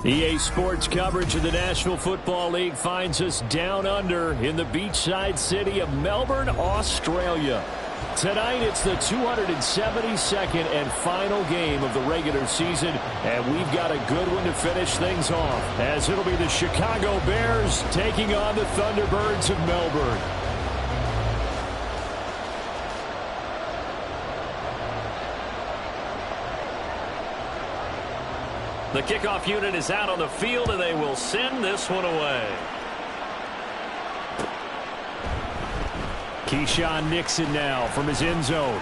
EA Sports coverage of the National Football League finds us down under in the beachside city of Melbourne, Australia. Tonight, it's the 272nd and final game of the regular season, and we've got a good one to finish things off, as it'll be the Chicago Bears taking on the Thunderbirds of Melbourne. The kickoff unit is out on the field, and they will send this one away. Keyshawn Nixon now from his end zone.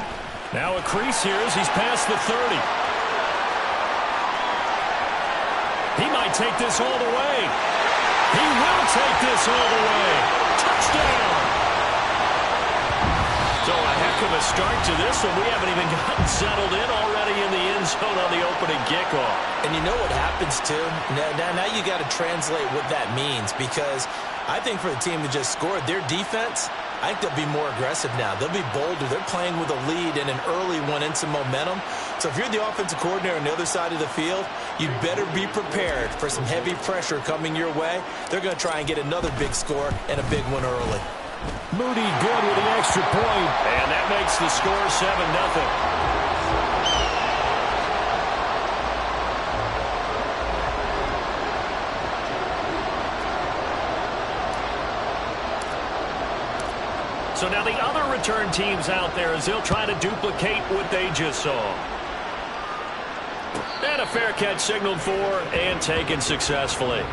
Now a crease here as he's past the 30. He might take this all the way. He will take this all the way. Touchdown! So a heck of a start to this one. We haven't even gotten settled in already in the end zone on the opening kickoff. And you know what happens, too? Now you got to translate what that means, because I think for the team that just scored, their defense, I think they'll be more aggressive now. They'll be bolder. They're playing with a lead and an early one and some momentum. So if you're the offensive coordinator on the other side of the field, you better be prepared for some heavy pressure coming your way. They're going to try and get another big score and a big one early. Moody good with the extra point. And that makes the score 7-0. So now the other return teams out there as they'll try to duplicate what they just saw. And a fair catch signaled for and taken successfully.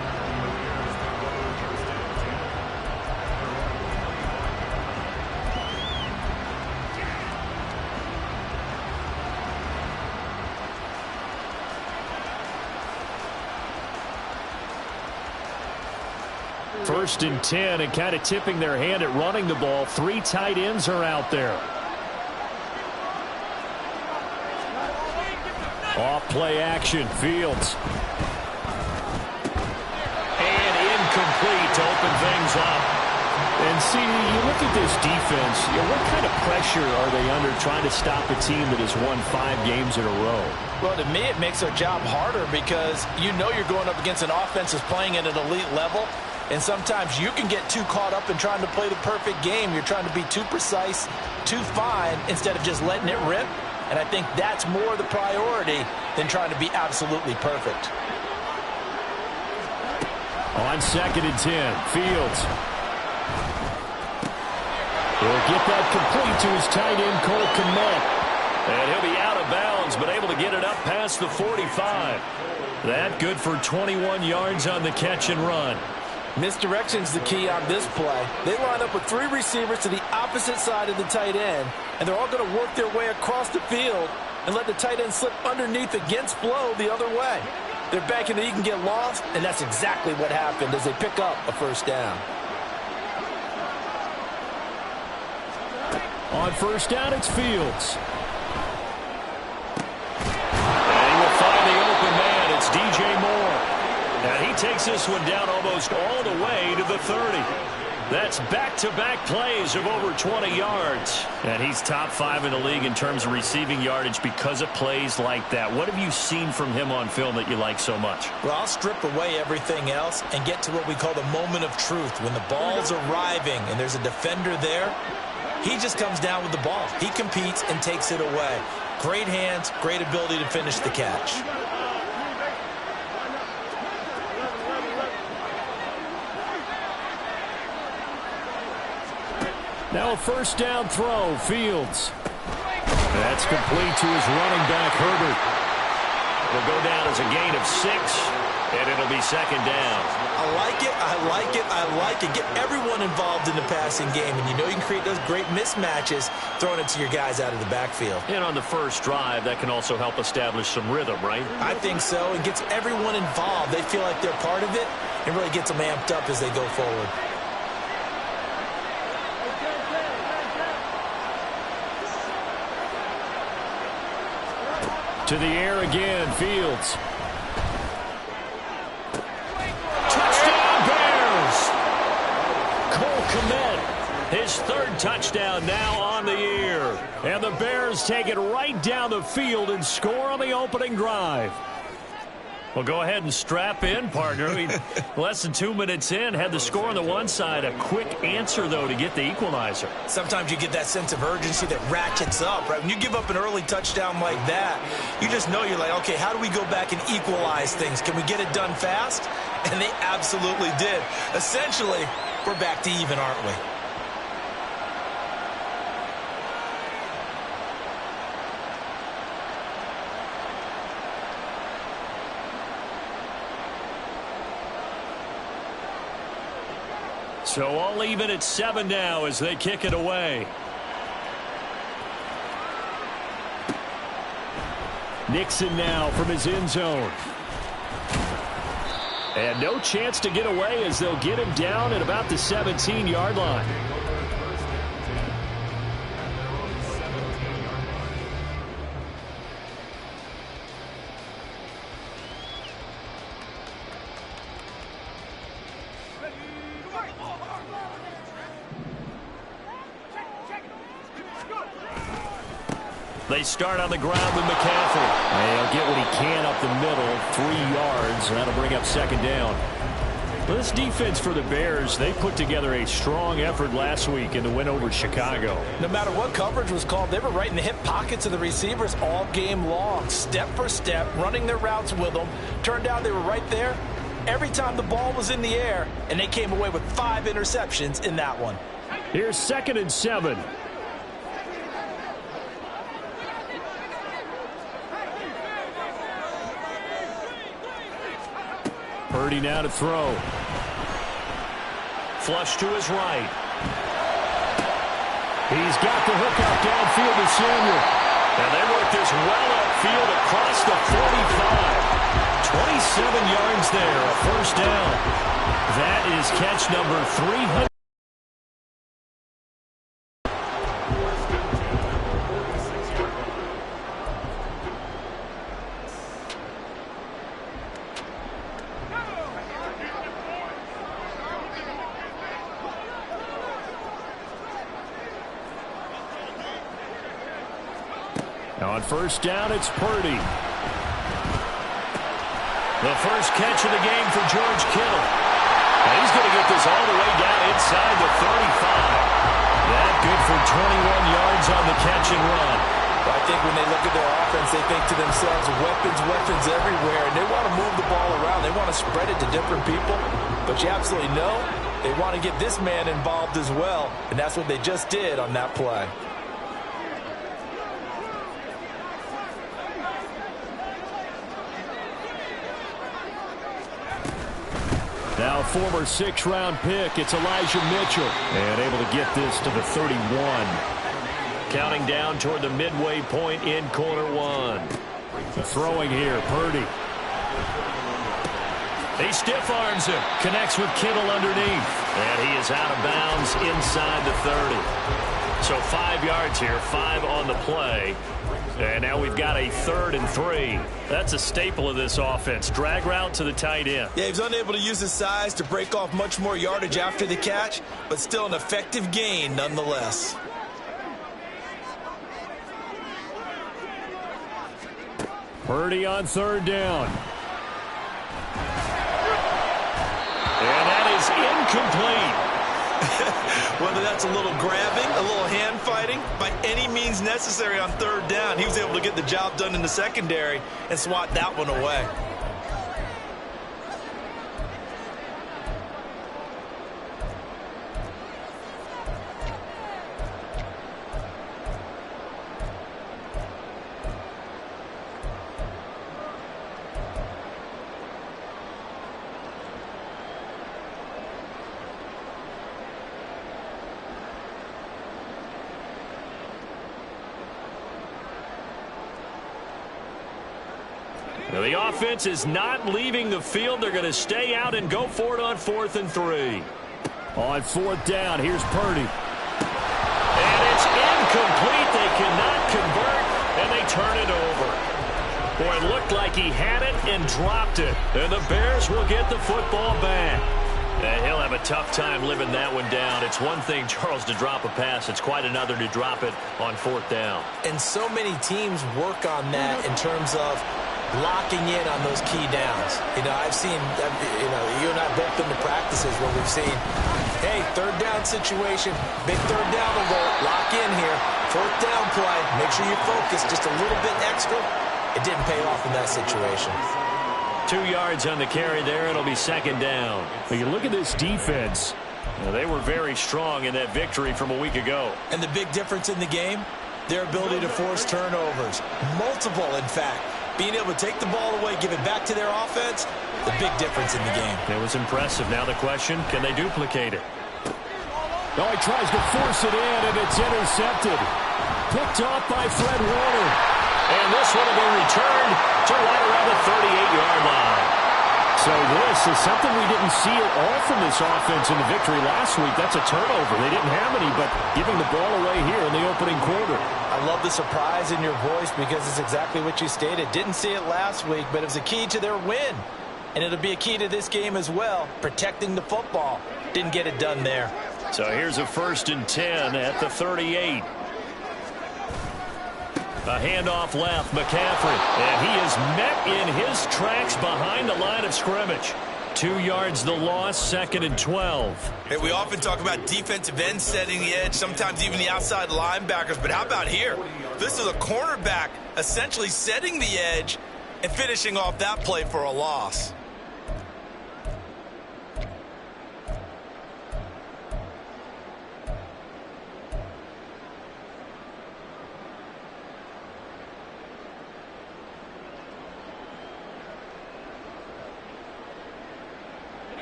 First and 10, and kind of tipping their hand at running the ball. 3 tight ends are out there. Off play action, Fields. And incomplete to open things up. And see, you look at this defense, what kind of pressure are they under trying to stop a team that has won 5 games in a row? Well, to me, it makes their job harder because you know you're going up against an offense that's playing at an elite level. And sometimes you can get too caught up in trying to play the perfect game. You're trying to be too precise, too fine, instead of just letting it rip. And I think that's more the priority than trying to be absolutely perfect. On 2nd and 10, Fields. He'll get that complete to his tight end, Cole Kmet. And he'll be out of bounds, but able to get it up past the 45. That good for 21 yards on the catch and run. Misdirection's the key on this play. They line up with 3 receivers to the opposite side of the tight end, and they're all going to work their way across the field and let the tight end slip underneath against flow the other way. They're banking that he can get lost, and that's exactly what happened as they pick up a first down. On first down, it's Fields. And he will find the open man. It's DJ Moore. And he takes this one down almost all the way to the 30. That's back-to-back plays of over 20 yards. And he's top 5 in the league in terms of receiving yardage because of plays like that. What have you seen from him on film that you like so much? Well, I'll strip away everything else and get to what we call the moment of truth. When the ball's arriving and there's a defender there, he just comes down with the ball. He competes and takes it away. Great hands, great ability to finish the catch. Now a first down throw, Fields. That's complete to his running back, Herbert. It'll go down as a gain of 6, and it'll be 2nd down. I like it, I like it, I like it. Get everyone involved in the passing game, and you know you can create those great mismatches throwing it to your guys out of the backfield. And on the first drive, that can also help establish some rhythm, right? I think so. It gets everyone involved. They feel like they're part of it. It really gets them amped up as they go forward. To the air again, Fields. Touchdown, Bears! Cole Kmet, his 3rd touchdown now on the year. And the Bears take it right down the field and score on the opening drive. Well, go ahead and strap in, partner. Less than 2 minutes in, had the score on the one side. A quick answer, though, to get the equalizer. Sometimes you get that sense of urgency that ratchets up, right? When you give up an early touchdown like that, you just know you're like, okay, how do we go back and equalize things? Can we get it done fast? And they absolutely did. Essentially, we're back to even, aren't we? So all even at 7 now as they kick it away. Nixon now from his end zone. And no chance to get away as they'll get him down at about the 17-yard line. They start on the ground with McCaffrey. He'll get what he can up the middle, 3 yards, and that'll bring up 2nd down. Well, this defense for the Bears, they put together a strong effort last week in the win over Chicago. No matter what coverage was called, they were right in the hip pockets of the receivers all game long, step for step, running their routes with them. Turned out they were right there every time the ball was in the air, and they came away with 5 interceptions in that one. Here's 2nd and 7. Purdy now to throw. Flush to his right. He's got the hook out downfield to Samuel. And they work this well upfield across the 45. 27 yards there, a 1st down. That is catch number 300. On 1st down, it's Purdy. The first catch of the game for George Kittle. And he's going to get this all the way down inside the 35. That good for 21 yards on the catch and run. I think when they look at their offense, they think to themselves, weapons everywhere, and they want to move the ball around. They want to spread it to different people. But you absolutely know they want to get this man involved as well, and that's what they just did on that play. Now a former 6th-round pick, it's Elijah Mitchell. And able to get this to the 31. Counting down toward the midway point in quarter 1. Throwing here, Purdy. He stiff-arms him, connects with Kittle underneath. And he is out of bounds inside the 30. So 5 yards here, 5 on the play. And now we've got a 3rd and 3. That's a staple of this offense. Drag route to the tight end. Yeah, he was unable to use his size to break off much more yardage after the catch, but still an effective gain nonetheless. Purdy on 3rd down. And that is incomplete. Whether that's a little grabbing, a little hand fighting, by any means necessary on 3rd down, he was able to get the job done in the secondary and swat that one away. The offense is not leaving the field. They're going to stay out and go for it on 4th and 3. On 4th down, here's Purdy. And it's incomplete. They cannot convert, and they turn it over. Boy, it looked like he had it and dropped it. And the Bears will get the football back. And he'll have a tough time living that one down. It's one thing, Charles, to drop a pass. It's quite another to drop it on 4th down. And so many teams work on that in terms of locking in on those key downs. I've seen, you and I both been to practices where we've seen, hey, third down situation, big third down alert, lock in here, fourth down play, make sure you focus just a little bit extra. It didn't pay off in that situation. 2 yards on the carry there. It'll be second down. But you look at this defense. They were very strong in that victory from a week ago. And the big difference in the game, their ability to force turnovers. Multiple, in fact. Being able to take the ball away, give it back to their offense, the big difference in the game. It was impressive. Now the question, can they duplicate it? Oh, he tries to force it in, and it's intercepted. Picked off by Fred Warner. And this one will be returned to right around the 38-yard line. So this is something we didn't see at all from this offense in the victory last week. That's a turnover. They didn't have any, but giving the ball away here in the opening quarter. I love the surprise in your voice because it's exactly what you stated. Didn't see it last week, but it was a key to their win. And it'll be a key to this game as well, protecting the football. Didn't get it done there. So here's a 1st and 10 at the 38. A handoff left, McCaffrey, and he is met in his tracks behind the line of scrimmage. 2 yards the loss, 2nd and 12. Hey, we often talk about defensive ends setting the edge, sometimes even the outside linebackers, but how about here? This is a cornerback essentially setting the edge and finishing off that play for a loss.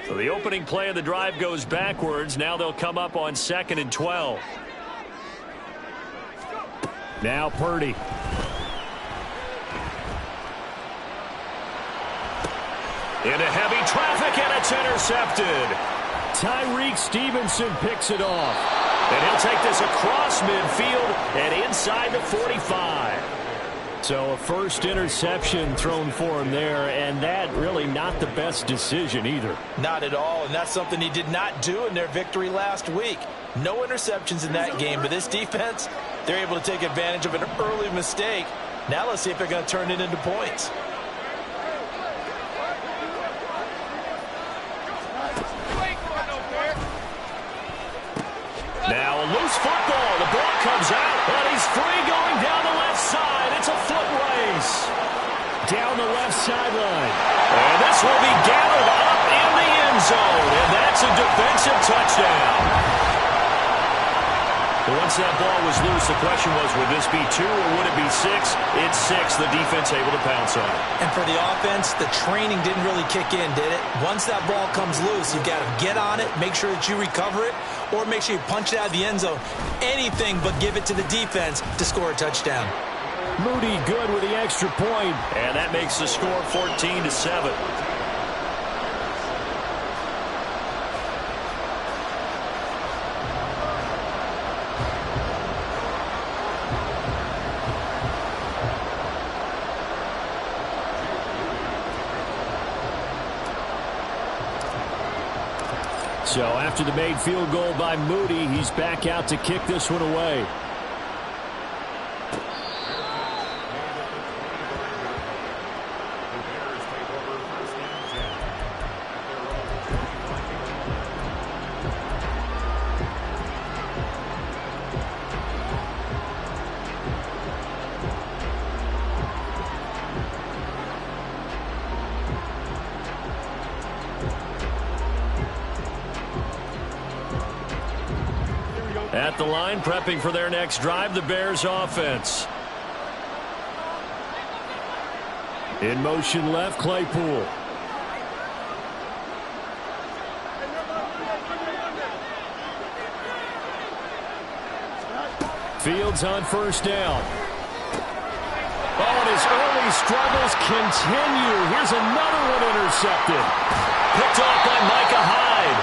So the opening play of the drive goes backwards. Now they'll come up on 2nd and 12. Now Purdy. Into heavy traffic, and it's intercepted. Tyreek Stevenson picks it off. And he'll take this across midfield and inside the 45. So a first interception thrown for him there, and that really not the best decision either. Not at all, and that's something he did not do in their victory last week. No interceptions in that game, but this defense, they're able to take advantage of an early mistake. Now let's see if they're going to turn it into points. Now a loose football. The ball comes out, and he's free going down the left side. It's a foot race. Down the left sideline. And this will be gathered up in the end zone, and that's a defensive touchdown. Once that ball was loose, the question was, would this be 2 or would it be 6? It's 6. The defense able to pounce on it. And for the offense, the training didn't really kick in, did it? Once that ball comes loose, you've got to get on it, make sure that you recover it, or make sure you punch it out of the end zone. Anything but give it to the defense to score a touchdown. Moody good with the extra point. And that makes the score 14-7. So after the made field goal by Moody, he's back out to kick this one away. At the line, prepping for their next drive, the Bears offense. In motion left, Claypool. Fields on first down. Oh, and his early struggles continue. Here's another one intercepted. Picked off by Micah Hyde.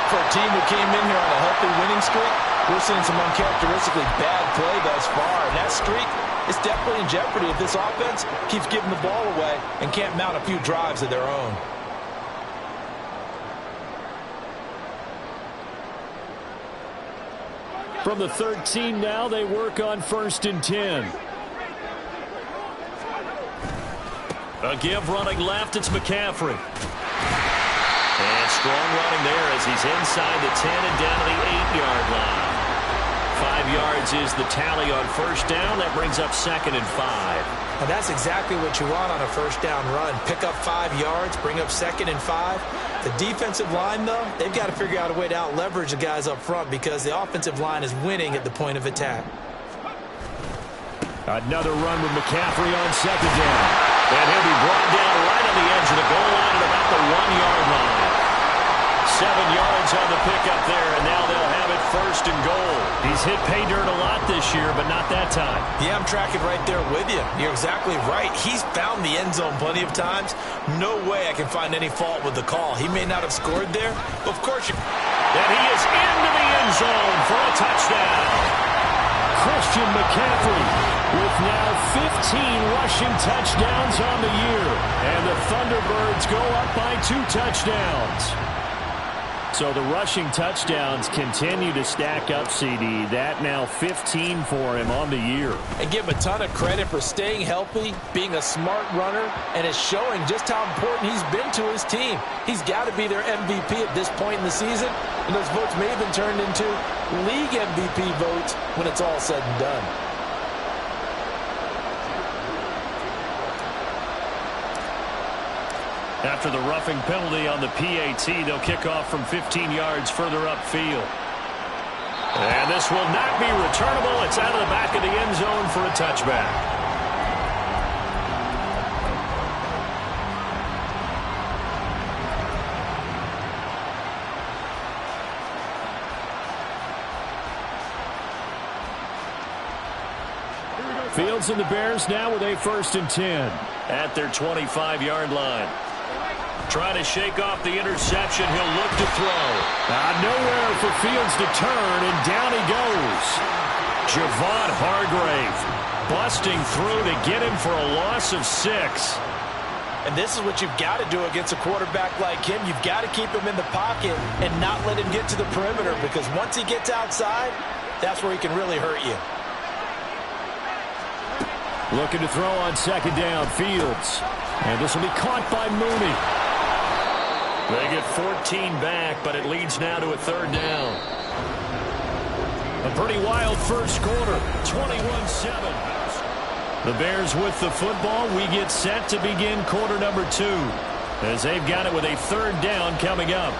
For a team that came in here on a healthy winning streak, we're seeing some uncharacteristically bad play thus far. And that streak is definitely in jeopardy if this offense keeps giving the ball away and can't mount a few drives of their own. From the 13 now, they work on 1st and 10. A give running left, it's McCaffrey. And strong running there as he's inside the 10 and down to the 8-yard line. 5 yards is the tally on first down. That brings up 2nd and 5. And that's exactly what you want on a first down run. Pick up 5 yards, bring up 2nd and 5. The defensive line, though, they've got to figure out a way to out-leverage the guys up front because the offensive line is winning at the point of attack. Another run with McCaffrey on 2nd down. And he'll be brought down right on the edge of the goal line at about the 1-yard line. 7 yards on the pickup there, and now they'll have it 1st and goal. He's hit pay dirt a lot this year, but not that time. Yeah, I'm tracking right there with you. You're exactly right. He's found the end zone plenty of times. No way I can find any fault with the call. He may not have scored there, but of course you... And he is into the end zone for a touchdown. Christian McCaffrey with now 15 rushing touchdowns on the year. And the Thunderbirds go up by 2 touchdowns. So the rushing touchdowns continue to stack up, CD. That now 15 for him on the year. And give him a ton of credit for staying healthy, being a smart runner, and is showing just how important he's been to his team. He's got to be their MVP at this point in the season, and those votes may have been turned into league MVP votes when it's all said and done. After the roughing penalty on the PAT, they'll kick off from 15 yards further upfield. And this will not be returnable. It's out of the back of the end zone for a touchback. Fields and the Bears now with a 1st and 10 at their 25-yard line. Trying to shake off the interception. He'll look to throw. Nowhere for Fields to turn, and down he goes. Javon Hargrave busting through to get him for a loss of 6. And this is what you've got to do against a quarterback like him. You've got to keep him in the pocket and not let him get to the perimeter, because once he gets outside, that's where he can really hurt you. Looking to throw on 2nd down, Fields. And this will be caught by Mooney. They get 14 back, but it leads now to a 3rd down. A pretty wild first quarter, 21-7. The Bears with the football. We get set to begin quarter number 2 as they've got it with a 3rd down coming up.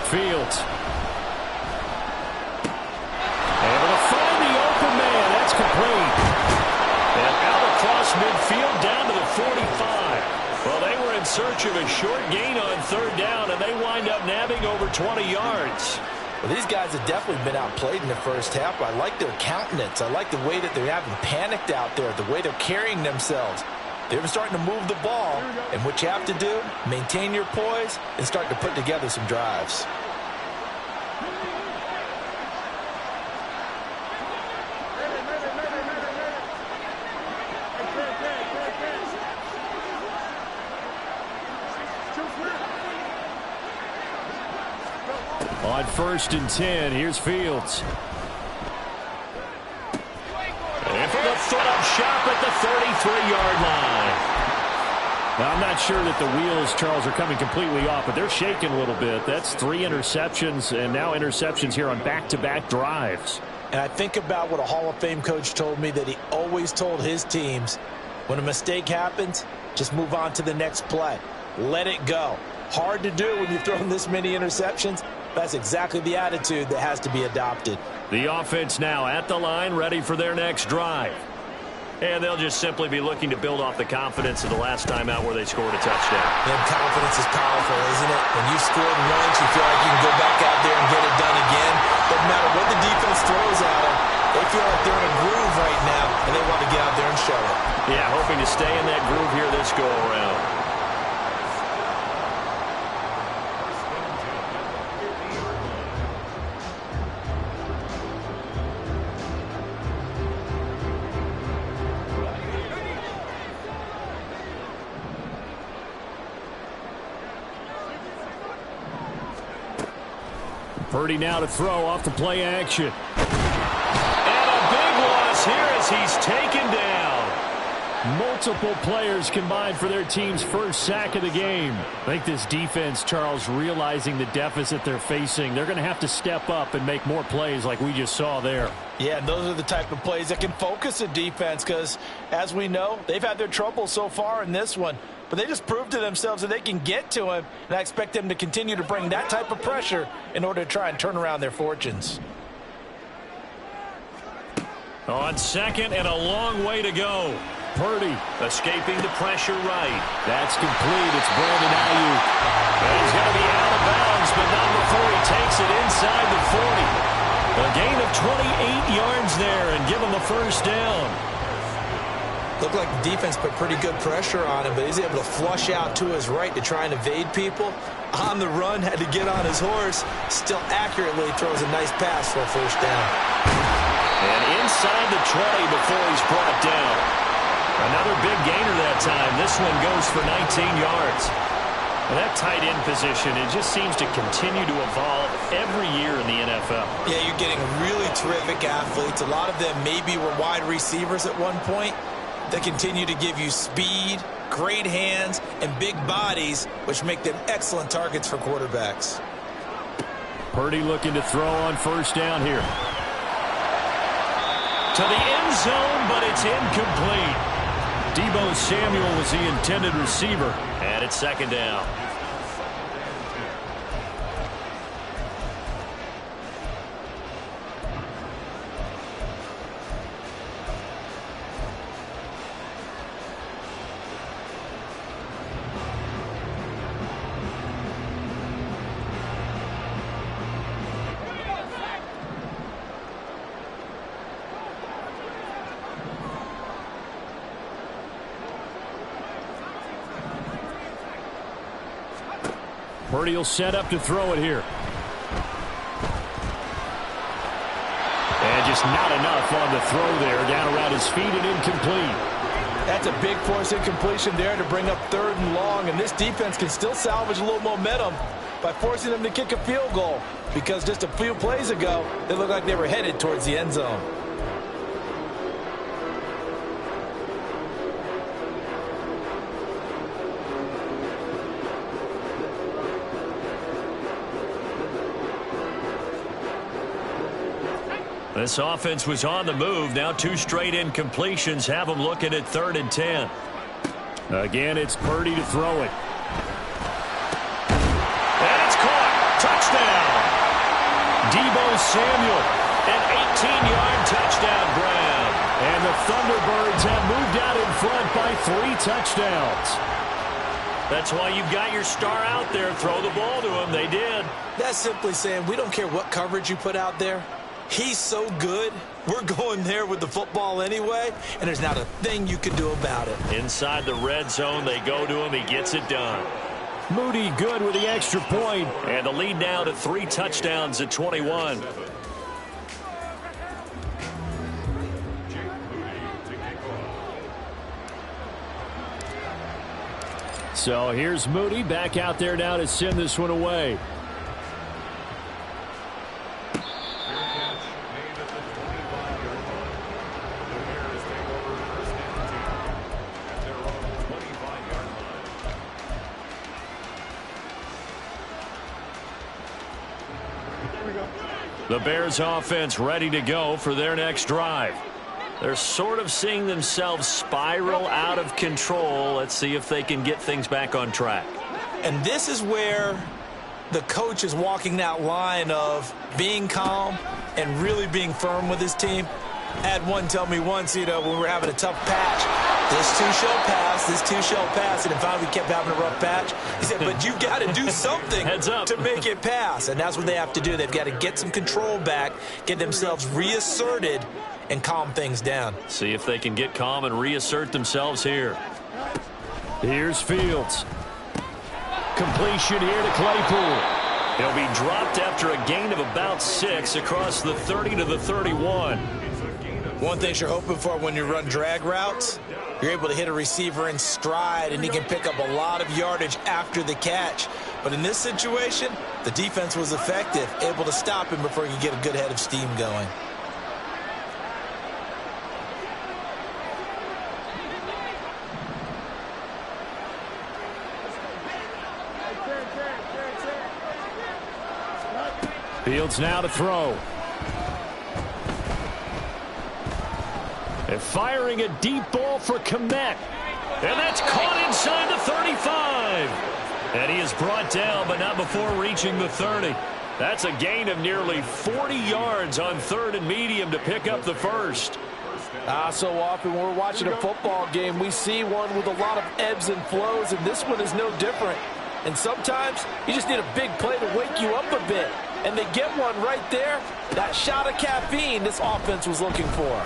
Fields. Able to find the open man. That's complete. And out across midfield down to the 45. Well, they were in search of a short gain on 3rd down, and they wind up nabbing over 20 yards. Well, these guys have definitely been outplayed in the first half. I like their countenance. I like the way that they're having panicked out there, the way they're carrying themselves. They're starting to move the ball, and what you have to do, maintain your poise and start to put together some drives. On 1st and 10, here's Fields. And for the throw-up shot at the 33-yard line. Now, I'm not sure that the wheels, Charles, are coming completely off, but they're shaking a little bit. That's 3 interceptions, and now interceptions here on back-to-back drives. And I think about what a Hall of Fame coach told me, that he always told his teams, when a mistake happens, just move on to the next play. Let it go. Hard to do when you've thrown this many interceptions. That's exactly the attitude that has to be adopted. The offense now at the line, ready for their next drive. And they'll just simply be looking to build off the confidence of the last time out where they scored a touchdown. And confidence is powerful, isn't it? When you've scored once, you feel like you can go back out there and get it done again. Doesn't matter what the defense throws at them. They feel like they're in a groove right now, and they want to get out there and show it. Yeah, hoping to stay in that groove here this go-around. Purdy now to throw off the play action. And a big loss here as he's taken down. Multiple players combined for their team's first sack of the game. I think this defense, Charles, realizing the deficit they're facing, they're going to have to step up and make more plays like we just saw there. Yeah, and those are the type of plays that can focus a defense because, as we know, they've had their trouble so far in this one. But they just proved to themselves that they can get to him, and I expect them to continue to bring that type of pressure in order to try and turn around their fortunes. On second and a long way to go. Purdy escaping the pressure right. That's complete. It's Brandon Ayuk. And he's going to be out of bounds, but not before he takes it inside the 40. A gain of 28 yards there and give him a first down. Looked like the defense put pretty good pressure on him, but he's able to flush out to his right to try and evade people. On the run, had to get on his horse. Still accurately throws a nice pass for a first down. And inside the 20 before he's brought down. Another big gainer that time. This one goes for 19 yards. And that tight end position, it just seems to continue to evolve every year in the NFL. Yeah, you're getting really terrific athletes. A lot of them maybe were wide receivers at one point. They continue to give you speed, great hands, and big bodies, which make them excellent targets for quarterbacks. Purdy looking to throw on first down here. To the end zone, but it's incomplete. Deebo Samuel was the intended receiver. And it's second down. Purdy will set up to throw it here. And just not enough on the throw there. Down around his feet and incomplete. That's a big force incompletion there to bring up 3rd and long. And this defense can still salvage a little momentum by forcing them to kick a field goal. Because just a few plays ago, they looked like they were headed towards the end zone. This offense was on the move. Now 2 straight incompletions have them looking at 3rd and 10. Again, it's Purdy to throw it. And it's caught. Touchdown. Deebo Samuel, an 18-yard touchdown grab. And the Thunderbirds have moved out in front by 3 touchdowns. That's why you've got your star out there. Throw the ball to him. They did. That's simply saying we don't care what coverage you put out there. He's so good, we're going there with the football anyway, and there's not a thing you can do about it. Inside the red zone, they go to him. He gets it done. Moody good with the extra point. And the lead now to 3 touchdowns at 21. So here's Moody back out there now to send this one away. The Bears offense ready to go for their next drive. They're sort of seeing themselves spiral out of control. Let's see if they can get things back on track. And this is where the coach is walking that line of being calm and really being firm with his team. I had one tell me once, when we were having a tough patch, this too shall pass, this too shall pass, and finally we kept having a rough patch. He said, but you got to do something to make it pass, and that's what they have to do. They've got to get some control back, get themselves reasserted, and calm things down. See if they can get calm and reassert themselves here. Here's Fields. Completion here to Claypool. He'll be dropped after a gain of about 6 across the 30 to the 31. One thing you're hoping for when you run drag routes, you're able to hit a receiver in stride, and he can pick up a lot of yardage after the catch. But in this situation, the defense was effective, able to stop him before he could get a good head of steam going. Fields now to throw. And firing a deep ball for Kmet. And that's caught inside the 35. And he is brought down, but not before reaching the 30. That's a gain of nearly 40 yards on 3rd and medium to pick up the first. So often when we're watching a football game, we see one with a lot of ebbs and flows, and this one is no different. And sometimes you just need a big play to wake you up a bit. And they get one right there. That shot of caffeine this offense was looking for.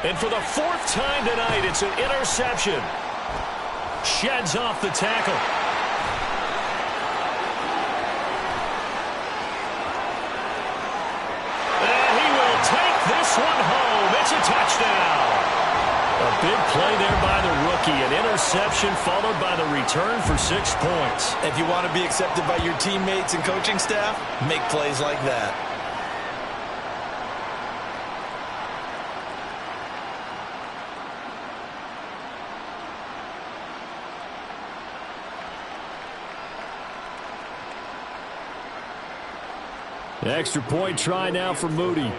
And for the 4th time tonight, it's an interception. Sheds off the tackle. And he will take this one home. It's a touchdown. A big play there by the rookie. An interception followed by the return for 6 points. If you want to be accepted by your teammates and coaching staff, make plays like that. The extra point try now for Moody.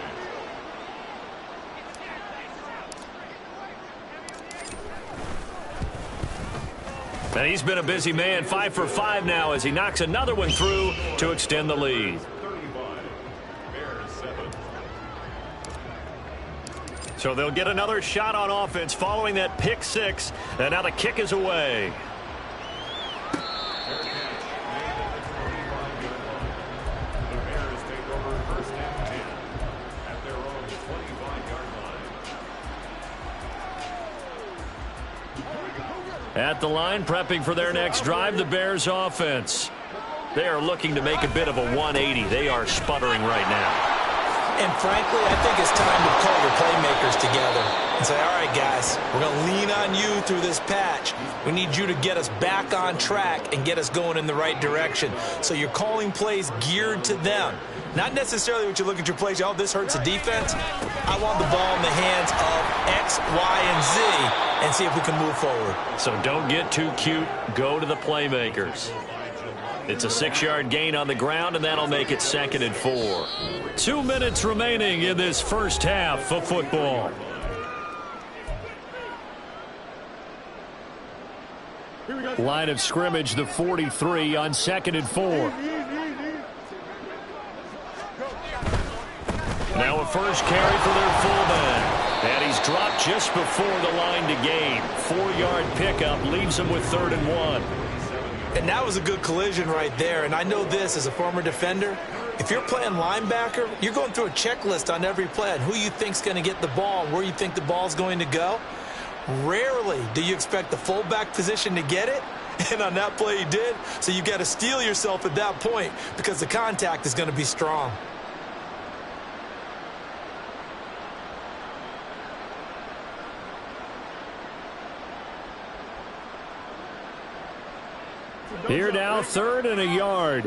And he's been a busy man, 5 for 5 now as he knocks another one through to extend the lead. So they'll get another shot on offense following that pick 6, and now the kick is away. At the line, prepping for their next drive, the Bears offense. They are looking to make a bit of a 180. They are sputtering right now. And frankly, I think it's time to call your playmakers together and say, all right, guys, we're going to lean on you through this patch. We need you to get us back on track and get us going in the right direction. So you're calling plays geared to them. Not necessarily what you look at your plays, oh, this hurts the defense. I want the ball in the hands of X, Y, and Z and see if we can move forward. So don't get too cute. Go to the playmakers. It's a 6-yard gain on the ground, and that'll make it 2nd and 4. 2 minutes remaining in this first half of football. Line of scrimmage, the 43 on 2nd and 4. Now a first carry for their fullback. And he's dropped just before the line to gain. 4-yard pickup leaves him with 3rd and 1. And that was a good collision right there. And I know this as a former defender. If you're playing linebacker, you're going through a checklist on every play on who you think's going to get the ball and where you think the ball's going to go. Rarely do you expect the fullback position to get it. And on that play he did. So you got to steel yourself at that point because the contact is going to be strong. Here now, 3rd and a yard.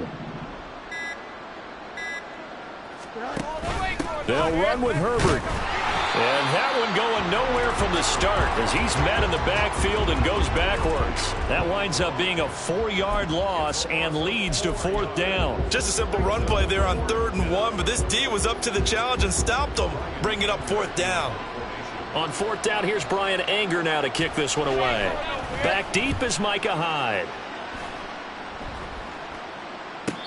They'll run with Herbert. And that one going nowhere from the start as he's met in the backfield and goes backwards. That winds up being a 4-yard loss and leads to 4th down. Just a simple run play there on 3rd and 1, but this D was up to the challenge and stopped them, bringing up 4th down. On 4th down, here's Brian Anger now to kick this one away. Back deep is Micah Hyde.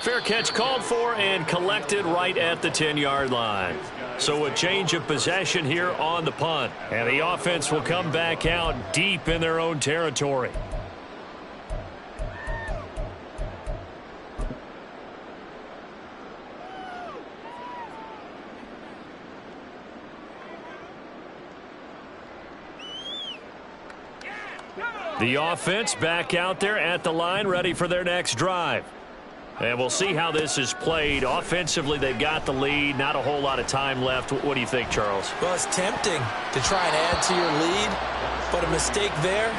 Fair catch called for and collected right at the 10-yard line. So a change of possession here on the punt. And the offense will come back out deep in their own territory. The offense back out there at the line, ready for their next drive. And we'll see how this is played. Offensively, they've got the lead. Not a whole lot of time left. What do you think, Charles? Well, it's tempting to try and add to your lead, but a mistake there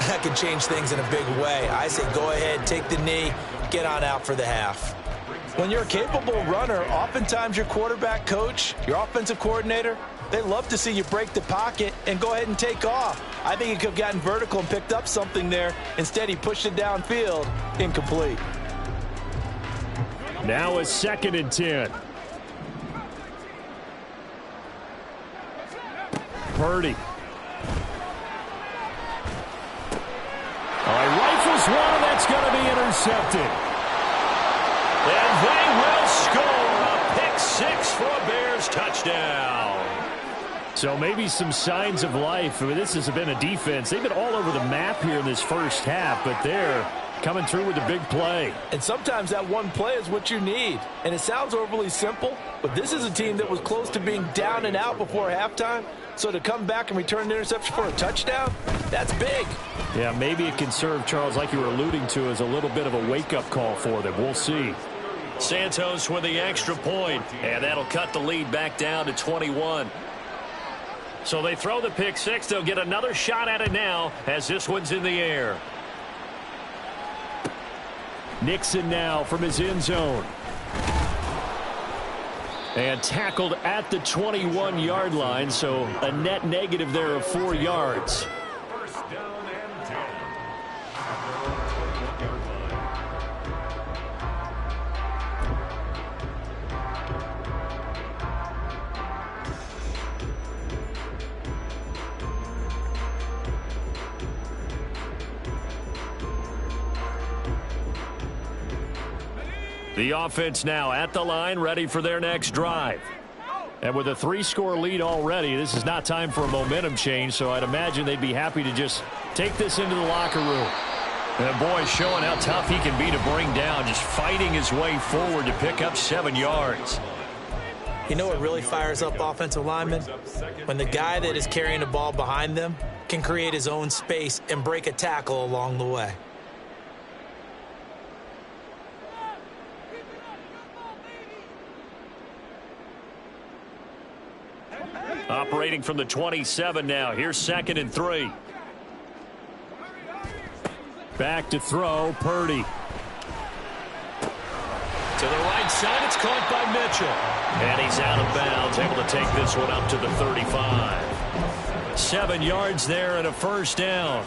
that could change things in a big way. I say go ahead, take the knee, get on out for the half. When you're a capable runner, oftentimes your quarterback coach, your offensive coordinator, they love to see you break the pocket and go ahead and take off. I think he could have gotten vertical and picked up something there. Instead, he pushed it downfield, incomplete. Now a 2nd and 10. Purdy. Rifles one, that's going to be intercepted. And they will score a pick 6 for a Bears touchdown. So maybe some signs of life. I mean, this has been a defense. They've been all over the map here in this first half, but they're coming through with a big play. And sometimes that one play is what you need. And it sounds overly simple, but this is a team that was close to being down and out before halftime. So to come back and return an interception for a touchdown, that's big. Yeah, maybe it can serve, Charles, like you were alluding to, as a little bit of a wake-up call for them. We'll see. Santos with the extra point, and that'll cut the lead back down to 21. So they throw the pick 6. They'll get another shot at it now as this one's in the air. Nixon now from his end zone. And tackled at the 21-yard line, so a net negative there of 4 yards. The offense now at the line, ready for their next drive. And with a 3-score lead already, this is not time for a momentum change, so I'd imagine they'd be happy to just take this into the locker room. And boy, showing how tough he can be to bring down, just fighting his way forward to pick up 7 yards. You know what really fires up offensive linemen? When the guy that is carrying the ball behind them can create his own space and break a tackle along the way. Operating from the 27 now. Here's 2nd and 3. Back to throw, Purdy. To the right side, it's caught by Mitchell. And he's out of bounds, able to take this one up to the 35. 7 yards there and a first down.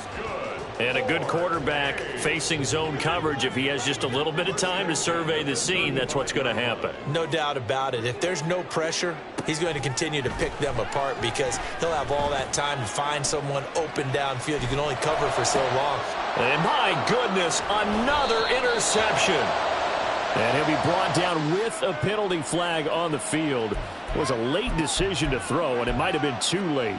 And a good quarterback facing zone coverage. If he has just a little bit of time to survey the scene, that's what's going to happen. No doubt about it. If there's no pressure, he's going to continue to pick them apart because he'll have all that time to find someone open downfield. You can only cover for so long. And my goodness, another interception. And he'll be brought down with a penalty flag on the field. It was a late decision to throw, and it might have been too late.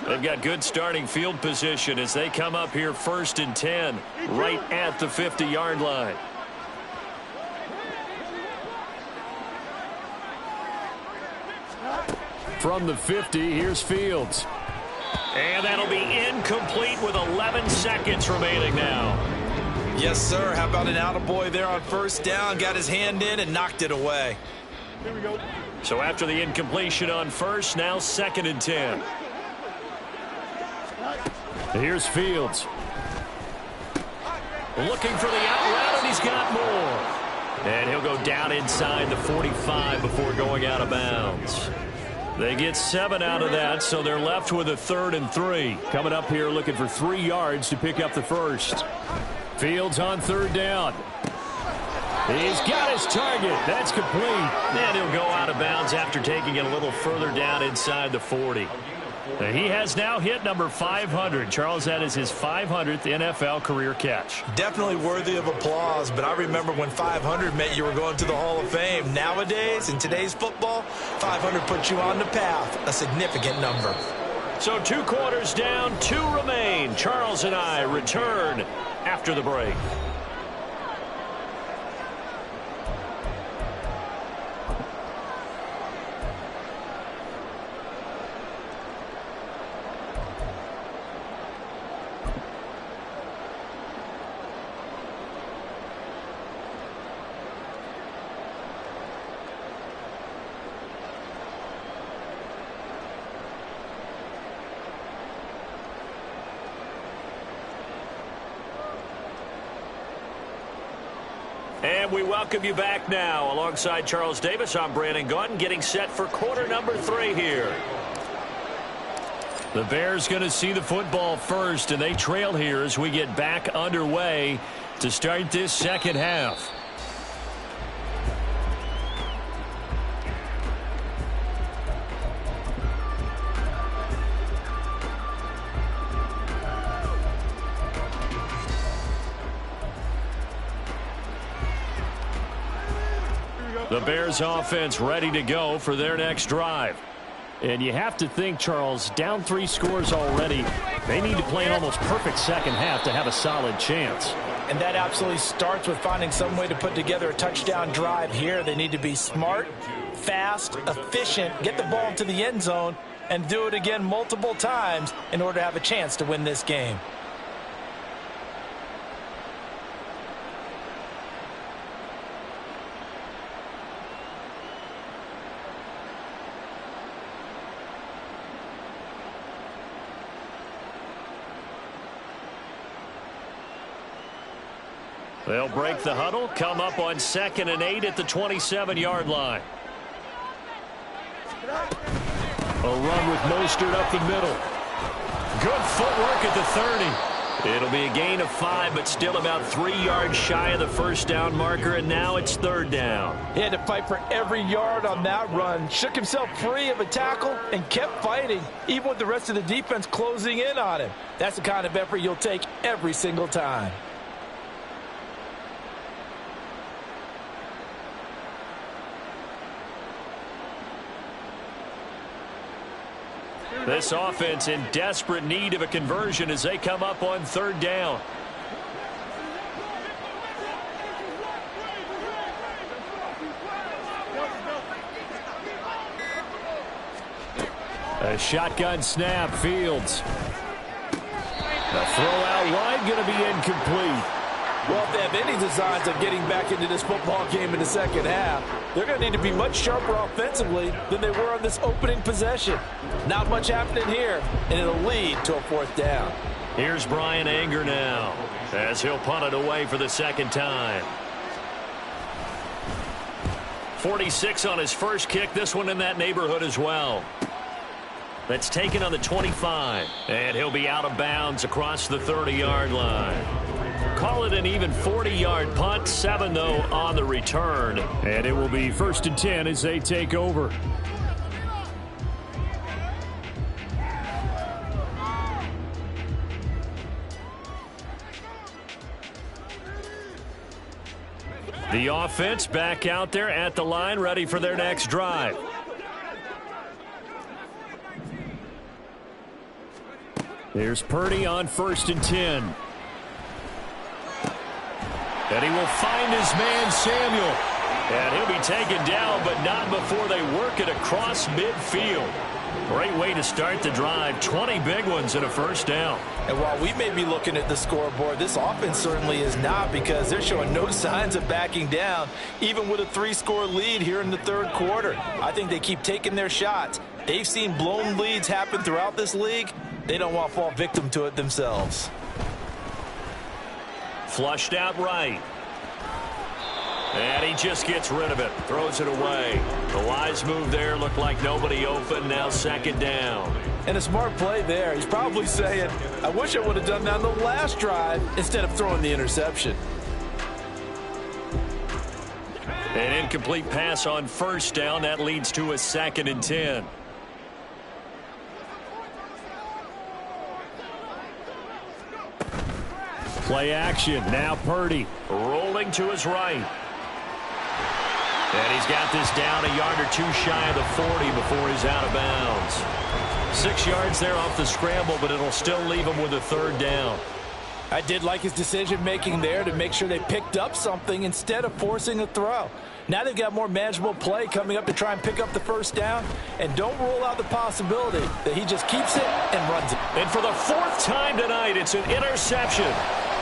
They've got good starting field position as they come up here 1st and 10, right at the 50-yard line. From the 50, here's Fields. And that'll be incomplete with 11 seconds remaining now. Yes, sir. How about an attaboy there on 1st down? Got his hand in and knocked it away. Here we go. So after the incompletion on 1st, now 2nd and 10. Here's Fields. Looking for the out route, and he's got more. And he'll go down inside the 45 before going out of bounds. They get 7 out of that, so they're left with a 3rd and 3. Coming up here looking for 3 yards to pick up the first. Fields on 3rd down. He's got his target. That's complete. And he'll go out of bounds after taking it a little further down inside the 40. And he has now hit number 500. Charles, that is his 500th NFL career catch. Definitely worthy of applause, but I remember when 500 meant you were going to the Hall of Fame. Nowadays, in today's football, 500 puts you on the path, a significant number. So 2 quarters down, 2 remain. Charles and I return after the break. And we welcome you back now. Alongside Charles Davis, I'm Brandon Gaudin, getting set for quarter number 3 here. The Bears going to see the football first, and they trail here as we get back underway to start this second half. The Bears offense ready to go for their next drive. And you have to think, Charles, down 3 scores already. They need to play an almost perfect second half to have a solid chance. And that absolutely starts with finding some way to put together a touchdown drive here. They need to be smart, fast, efficient, get the ball into the end zone, and do it again multiple times in order to have a chance to win this game. They'll break the huddle, come up on 2nd and 8 at the 27-yard line. A run with Mostert up the middle. Good footwork at the 30. It'll be a gain of 5, but still about 3 yards shy of the first down marker, and now it's 3rd down. He had to fight for every yard on that run, shook himself free of a tackle, and kept fighting, even with the rest of the defense closing in on him. That's the kind of effort you'll take every single time. This offense in desperate need of a conversion as they come up on 3rd down. A shotgun snap, Fields. The throw out wide going to be incomplete. Well, if they have any designs of getting back into this football game in the second half, they're going to need to be much sharper offensively than they were on this opening possession. Not much happening here, and it'll lead to a 4th down. Here's Bryan Anger now as he'll punt it away for the 2nd time. 46 on his first kick, this one in that neighborhood as well. That's taken on the 25, and he'll be out of bounds across the 30-yard line. Call it an even 40-yard punt, 7 though on the return, and it will be 1st and 10 as they take over. The offense back out there at the line, ready for their next drive. There's Purdy on 1st and 10. And he will find his man, Samuel. And he'll be taken down, but not before they work it across midfield. Great way to start the drive. 20 big ones and a 1st down. And while we may be looking at the scoreboard, this offense certainly is not, because they're showing no signs of backing down, even with a 3-score lead here in the 3rd quarter. I think they keep taking their shots. They've seen blown leads happen throughout this league. They don't want to fall victim to it themselves. Flushed out right. And he just gets rid of it. Throws it away. The wise move there. Looked like nobody open. Now 2nd down. And a smart play there. He's probably saying, I wish I would have done that on the last drive instead of throwing the interception. An incomplete pass on 1st down. That leads to a 2nd and 10. Play action. Now Purdy rolling to his right. And he's got this down a yard or 2 shy of the 40 before he's out of bounds. 6 yards there off the scramble, but it'll still leave him with a 3rd down. I did like his decision-making there to make sure they picked up something instead of forcing a throw. Now they've got more manageable play coming up to try and pick up the 1st down. And don't rule out the possibility that he just keeps it and runs it. And for the 4th time tonight, it's an interception.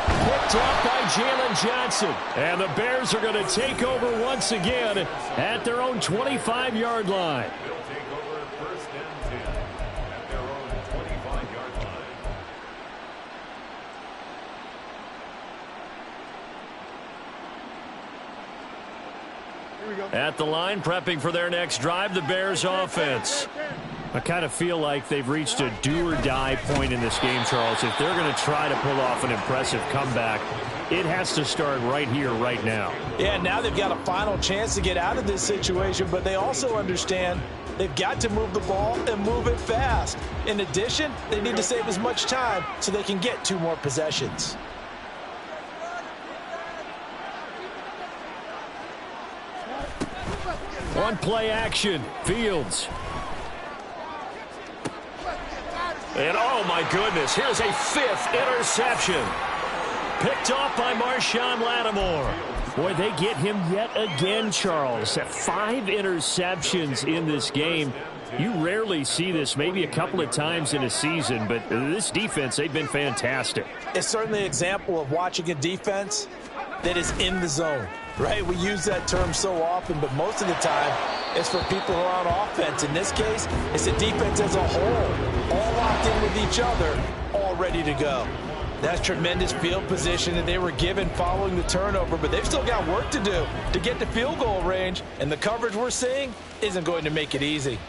Picked off by Jalen Johnson. And the Bears are going to take over once again at their own 25-yard line. At the line, prepping for their next drive, the Bears offense. I kind of feel like they've reached a do-or-die point in this game, Charles. If they're going to try to pull off an impressive comeback, it has to start right here, right now. Yeah, now they've got a final chance to get out of this situation, but they also understand they've got to move the ball and move it fast. In addition, they need to save as much time so they can get 2 more possessions. One play action, Fields. And oh my goodness, here's a 5th interception. Picked off by Marshawn Lattimore. Boy, they get him yet again, Charles. 5 interceptions in this game. You rarely see this, maybe a couple of times in a season, but this defense, they've been fantastic. It's certainly an example of watching a defense that is in the zone, right? We use that term so often, but most of the time it's for people who are on offense. In this case, it's the defense as a whole, all locked in with each other, all ready to go. That's tremendous field position that they were given following the turnover, but they've still got work to do to get to field goal range, and the coverage we're seeing isn't going to make it easy.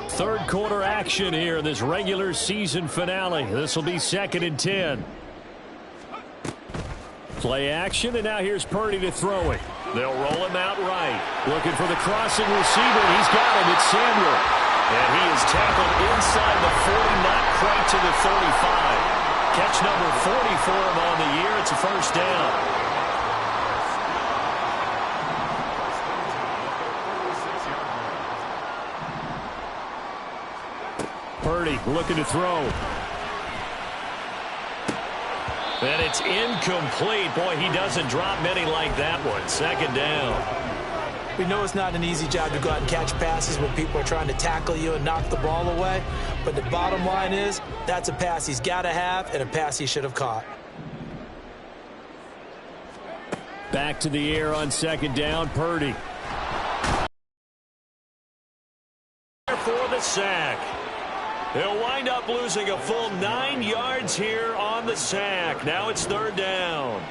Third quarter action here in this regular season finale. This will be 2nd and 10. Play action, and now here's Purdy to throw it. They'll roll him out right. Looking for the crossing receiver. He's got him. It's Samuel. And he is tackled inside the 40, not quite to the 35. Catch number 40 for him on the year. It's a first down. Purdy looking to throw. And it's incomplete. Boy, he doesn't drop many like that one. 2nd down. We know it's not an easy job to go out and catch passes when people are trying to tackle you and knock the ball away. But the bottom line is, that's a pass he's got to have and a pass he should have caught. Back to the air on 2nd down, Purdy. For the sack. They'll wind up losing a full 9 yards here on the sack. Now it's 3rd down.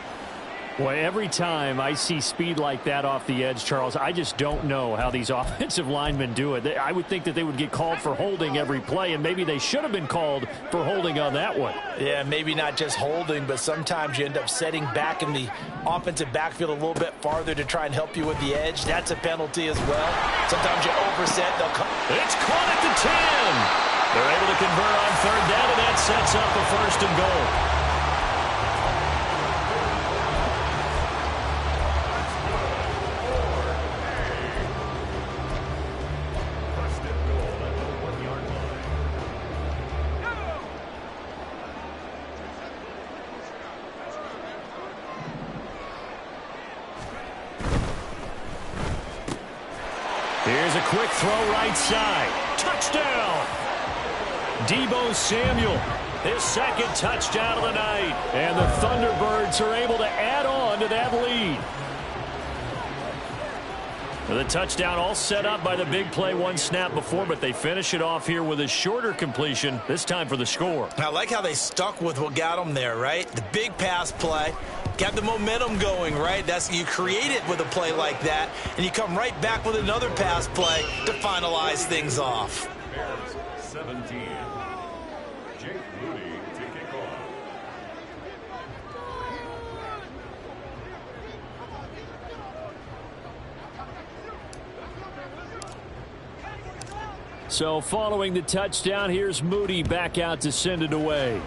Boy, every time I see speed like that off the edge, Charles, I just don't know how these offensive linemen do it. I would think that they would get called for holding every play, and maybe they should have been called for holding on that one. Yeah, maybe not just holding, but sometimes you end up setting back in the offensive backfield a little bit farther to try and help you with the edge. That's a penalty as well. Sometimes you overset. They'll come. It's caught at the 10. They're able to convert on 3rd down, and that sets up a 1st and goal. Here's a quick throw right side. Touchdown! Deebo Samuel, his 2nd touchdown of the night. And the Thunderbirds are able to add on to that lead. The touchdown all set up by the big play 1 snap before, but they finish it off here with a shorter completion, this time for the score. I like how they stuck with what got them there, right? The big pass play. Got the momentum going, right? You create it with a play like that, and you come right back with another pass play to finalize things off. 17. Jake Moody to kick off. So following the touchdown, here's Moody back out to send it away.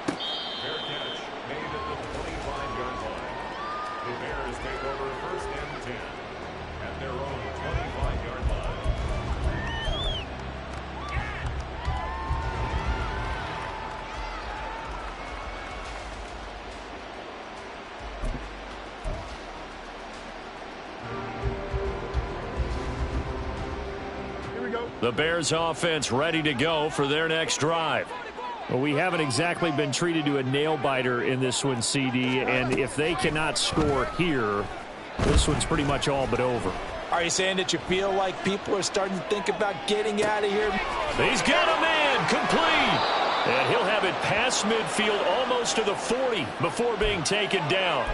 Fair catch made at the 25-yard line. The Bears take over 1st and 10 at their own 25-yard line. The Bears offense ready to go for their next drive. Well, we haven't exactly been treated to a nail-biter in this one, CD, and if they cannot score here, this one's pretty much all but over. Are you saying that you feel like people are starting to think about getting out of here? He's got a man complete. And he'll have it past midfield almost to the 40 before being taken down.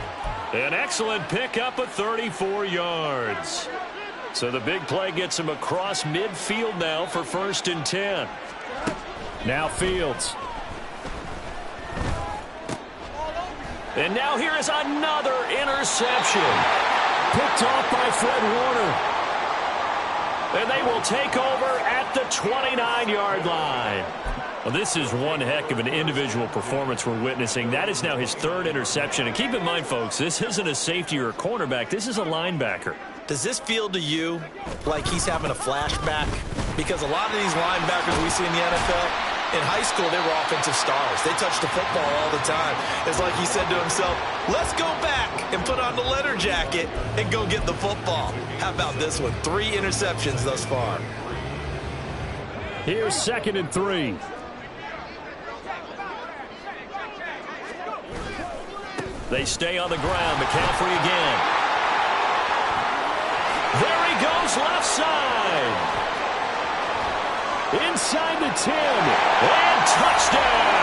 An excellent pickup of 34 yards. So the big play gets him across midfield now for 1st and 10. Now Fields. And now here is another interception. Picked off by Fred Warner. And they will take over at the 29-yard line. Well, this is one heck of an individual performance we're witnessing. That is now his 3rd interception. And keep in mind, folks, this isn't a safety or a cornerback. This is a linebacker. Does this feel to you like he's having a flashback? Because a lot of these linebackers we see in the NFL, in high school, they were offensive stars. They touched the football all the time. It's like he said to himself, let's go back and put on the letter jacket and go get the football. How about this one? 3 interceptions thus far. Here's 2nd and 3. They stay on the ground. McCaffrey again. There he goes, left side. Inside the 10. And touchdown.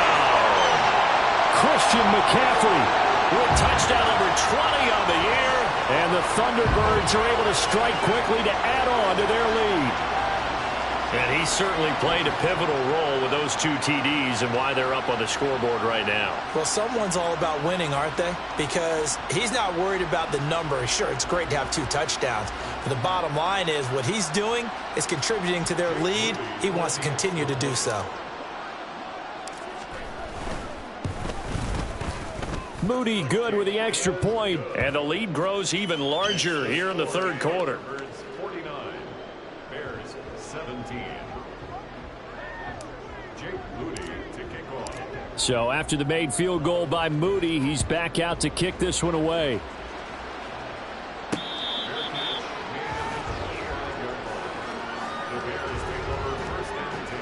Christian McCaffrey with touchdown number 20 on the year. And the Thunderbirds are able to strike quickly to add on to their lead. And he certainly played a pivotal role with those 2 TDs and why they're up on the scoreboard right now. Well, someone's all about winning, aren't they? Because he's not worried about the number. Sure, it's great to have 2 touchdowns. But the bottom line is what he's doing is contributing to their lead. He wants to continue to do so. Moody good with the extra point. And the lead grows even larger here in the 3rd quarter. 49, Bears 17. Jake Moody to kick off. So after the made field goal by Moody, he's back out to kick this one away. The Bears take over 1st and 10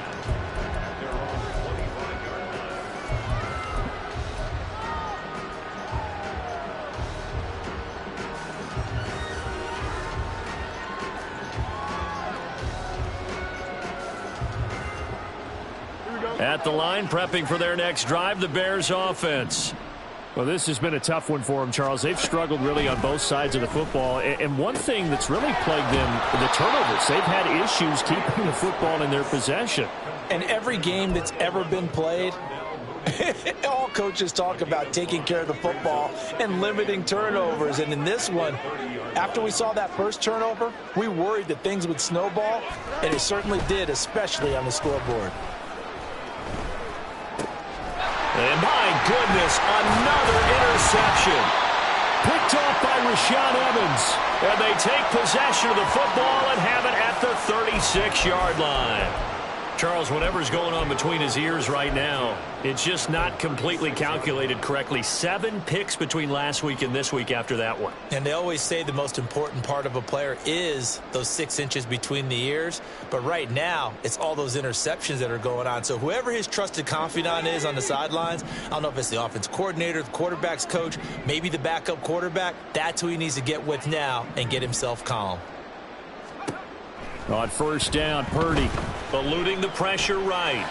at their own 25-yard line. At the line, prepping for their next drive, the Bears offense. Well, this has been a tough one for them, Charles. They've struggled really on both sides of the football. And one thing that's really plagued them, the turnovers. They've had issues keeping the football in their possession. And every game that's ever been played, all coaches talk about taking care of the football and limiting turnovers. And in this one, after we saw that first turnover, we worried that things would snowball, and it certainly did, especially on the scoreboard. And my goodness, another interception. Picked off by Rashaan Evans. And they take possession of the football and have it at the 36-yard line. Charles, whatever's going on between his ears right now, it's just not completely calculated correctly. 7 picks between last week and this week after that one. And they always say the most important part of a player is those 6 inches between the ears. But right now, it's all those interceptions that are going on. So whoever his trusted confidant is on the sidelines, I don't know if it's the offense coordinator, the quarterback's coach, maybe the backup quarterback, that's who he needs to get with now and get himself calm. On 1st down, Purdy eluding the pressure right.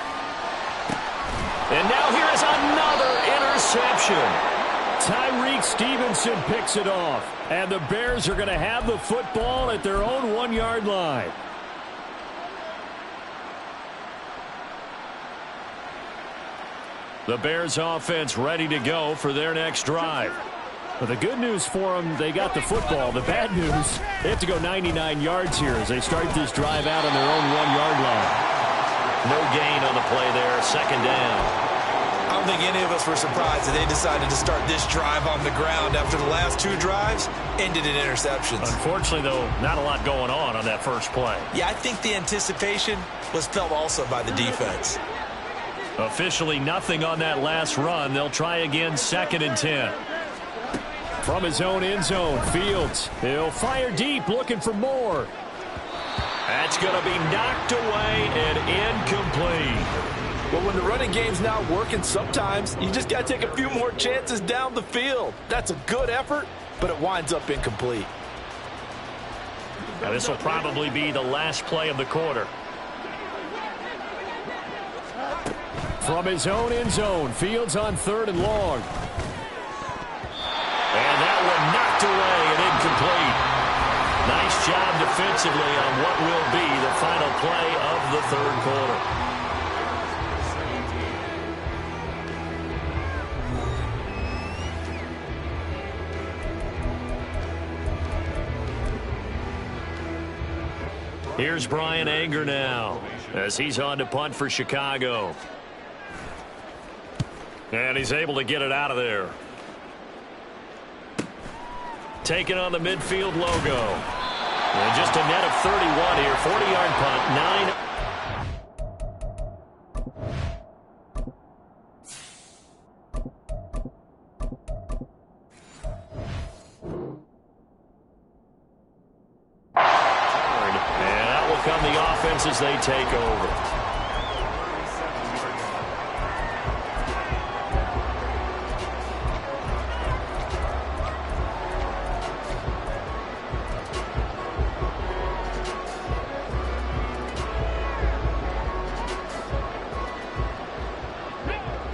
And now here is another interception. Tyreek Stevenson picks it off. And the Bears are going to have the football at their own 1-yard line. The Bears offense ready to go for their next drive. But the good news for them, they got the football. The bad news, they have to go 99 yards here as they start this drive out on their own 1-yard line. No gain on the play there, 2nd down. I don't think any of us were surprised that they decided to start this drive on the ground after the last 2 drives ended in interceptions. Unfortunately, though, not a lot going on that first play. Yeah, I think the anticipation was felt also by the defense. Officially nothing on that last run. They'll try again, 2nd and 10. From his own end zone, Fields. He'll fire deep, looking for more. That's going to be knocked away and incomplete. Well, when the running game's not working, sometimes you just got to take a few more chances down the field. That's a good effort, but it winds up incomplete. Now, this will probably be the last play of the quarter. From his own end zone, Fields on 3rd and long. And that one defensively on what will be the final play of the third quarter. Here's Bryan Anger now as he's on to punt for Chicago. And he's able to get it out of there. Taking on the midfield logo. And just a net of 31 here. 40-yard punt. 9. And out will come the offense as they take over.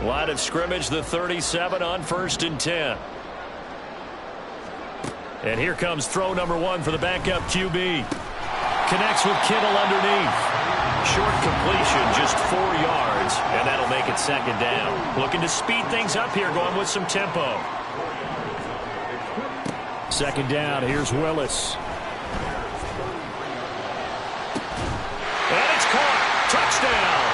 Line of scrimmage, the 37 on 1st and 10. And here comes throw number 1 for the backup QB. Connects with Kittle underneath. Short completion, just 4 yards, and that'll make it 2nd down. Looking to speed things up here, going with some tempo. 2nd down, here's Willis. And it's caught. Touchdown.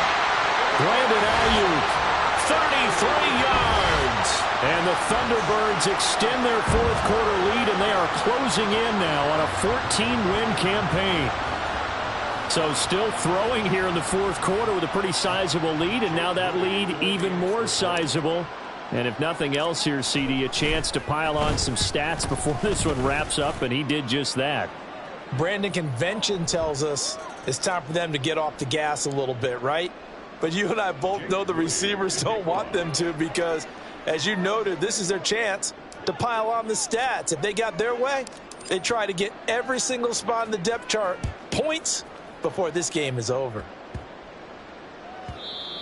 Brandon Ayuk. 33 yards. And the Thunderbirds extend their 4th quarter lead, and they are closing in now on a 14-win campaign. So still throwing here in the 4th quarter with a pretty sizable lead, and now that lead even more sizable. And if nothing else here, CD, a chance to pile on some stats before this one wraps up, and he did just that. Brandon, convention tells us it's time for them to get off the gas a little bit, right? But you and I both know the receivers don't want them to because, as you noted, this is their chance to pile on the stats. If they got their way, they try to get every single spot in the depth chart points before this game is over.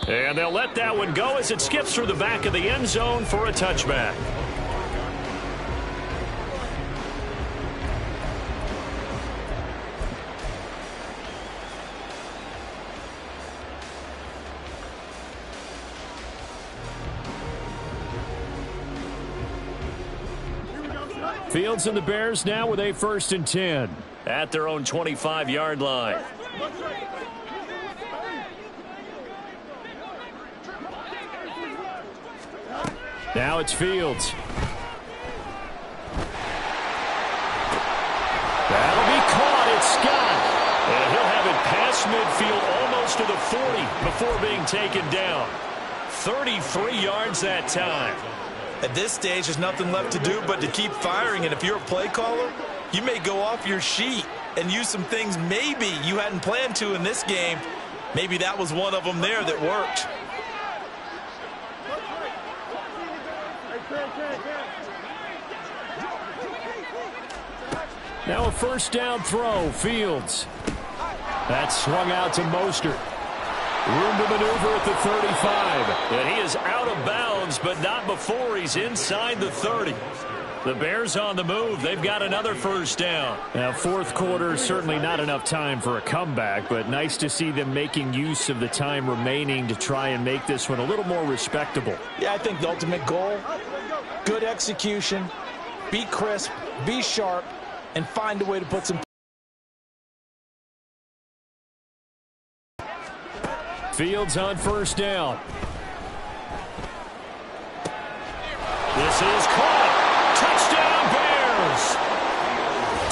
And they'll let that one go as it skips through the back of the end zone for a touchback. Fields and the Bears now with a 1st and 10 at their own 25-yard line. Now it's Fields. That'll be caught. It's Scott. And he'll have it past midfield almost to the 40 before being taken down. 33 yards that time. At this stage, there's nothing left to do but to keep firing. And if you're a play caller, you may go off your sheet and use some things maybe you hadn't planned to in this game. Maybe that was one of them there that worked. Now a 1st down throw. Fields. That's swung out to Mostert. Room to maneuver at the 35. And he is out of bounds, but not before he's inside the 30. The Bears on the move. They've got another 1st down. Now, 4th quarter, certainly not enough time for a comeback, but nice to see them making use of the time remaining to try and make this one a little more respectable. Yeah, I think the ultimate goal, good execution, be crisp, be sharp, and find a way to put some. Fields on 1st down. This is caught. Touchdown, Bears.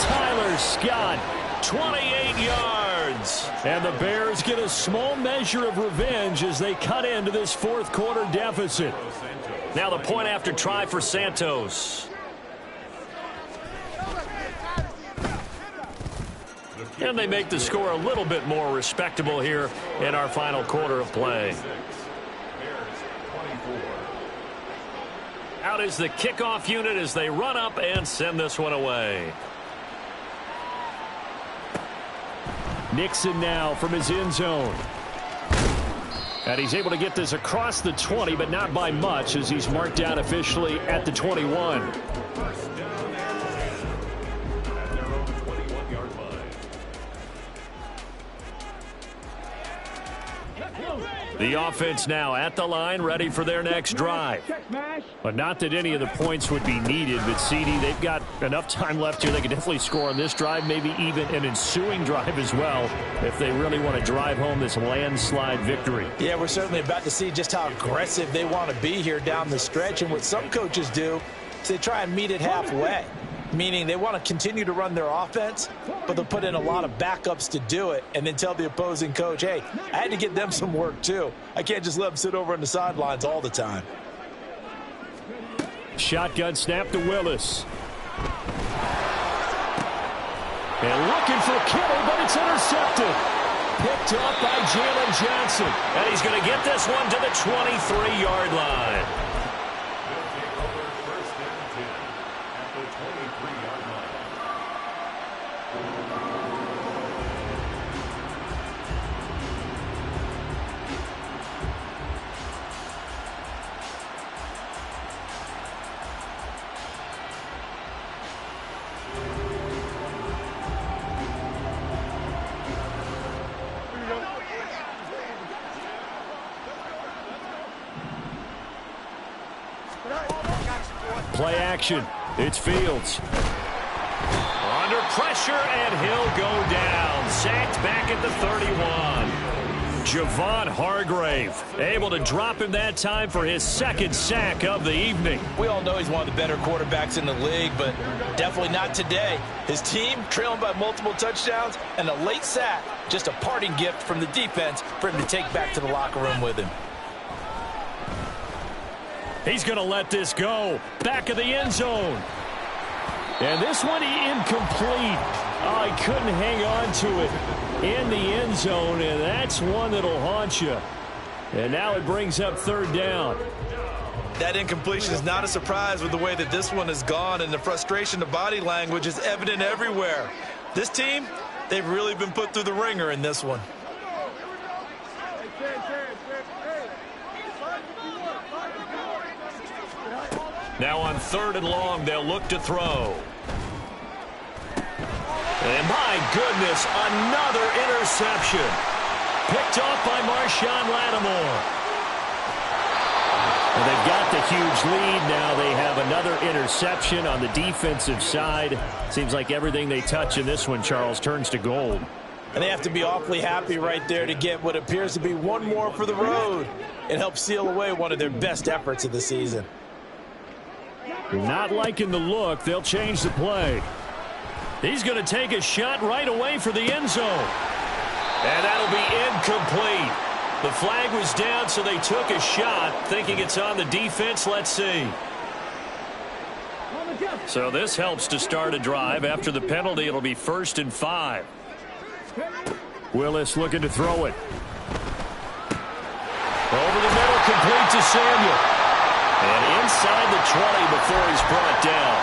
Tyler Scott, 28 yards. And the Bears get a small measure of revenge as they cut into this 4th quarter deficit. Now the point after try for Santos. And they make the score a little bit more respectable here in our final quarter of play. Out is the kickoff unit as they run up and send this one away. Nixon now from his end zone. And he's able to get this across the 20, but not by much as he's marked down officially at the 21. The offense now at the line, ready for their next drive. But not that any of the points would be needed, but CD, they've got enough time left here. They can definitely score on this drive, maybe even an ensuing drive as well, if they really want to drive home this landslide victory. Yeah, we're certainly about to see just how aggressive they want to be here down the stretch. And what some coaches do is they try and meet it halfway, meaning they want to continue to run their offense, but they'll put in a lot of backups to do it and then tell the opposing coach, hey, I had to get them some work too. I can't just let them sit over on the sidelines all the time. Shotgun snap to Willis. And looking for Kittle, but it's intercepted. Picked up by Jalen Johnson. And he's going to get this one to the 23-yard line. Play action. It's Fields. Under pressure, and he'll go down. Sacked back at the 31. Javon Hargrave able to drop him that time for his second sack of the evening. We all know he's one of the better quarterbacks in the league, but definitely not today. His team trailing by multiple touchdowns and a late sack, just a parting gift from the defense for him to take back to the locker room with him. He's going to let this go. Back of the end zone. And this one incomplete. Oh, he couldn't hang on to it in the end zone, and that's one that'll haunt you. And now it brings up third down. That incompletion is not a surprise with the way that this one has gone, and the frustration, the body language is evident everywhere. This team, they've really been put through the ringer in this one. Now on 3rd and long, they'll look to throw. And my goodness, another interception. Picked off by Marshawn Lattimore. Well, they've got the huge lead. Now they have another interception on the defensive side. Seems like everything they touch in this one, Charles, turns to gold. And they have to be awfully happy right there to get what appears to be one more for the road. It helps seal away one of their best efforts of the season. Not liking the look. They'll change the play. He's going to take a shot right away for the end zone. And that'll be incomplete. The flag was down, so they took a shot, thinking it's on the defense. Let's see. So this helps to start a drive. After the penalty, it'll be 1st and 5. Willis looking to throw it. Over the middle, complete to Samuel. And inside the 20 before he's brought down.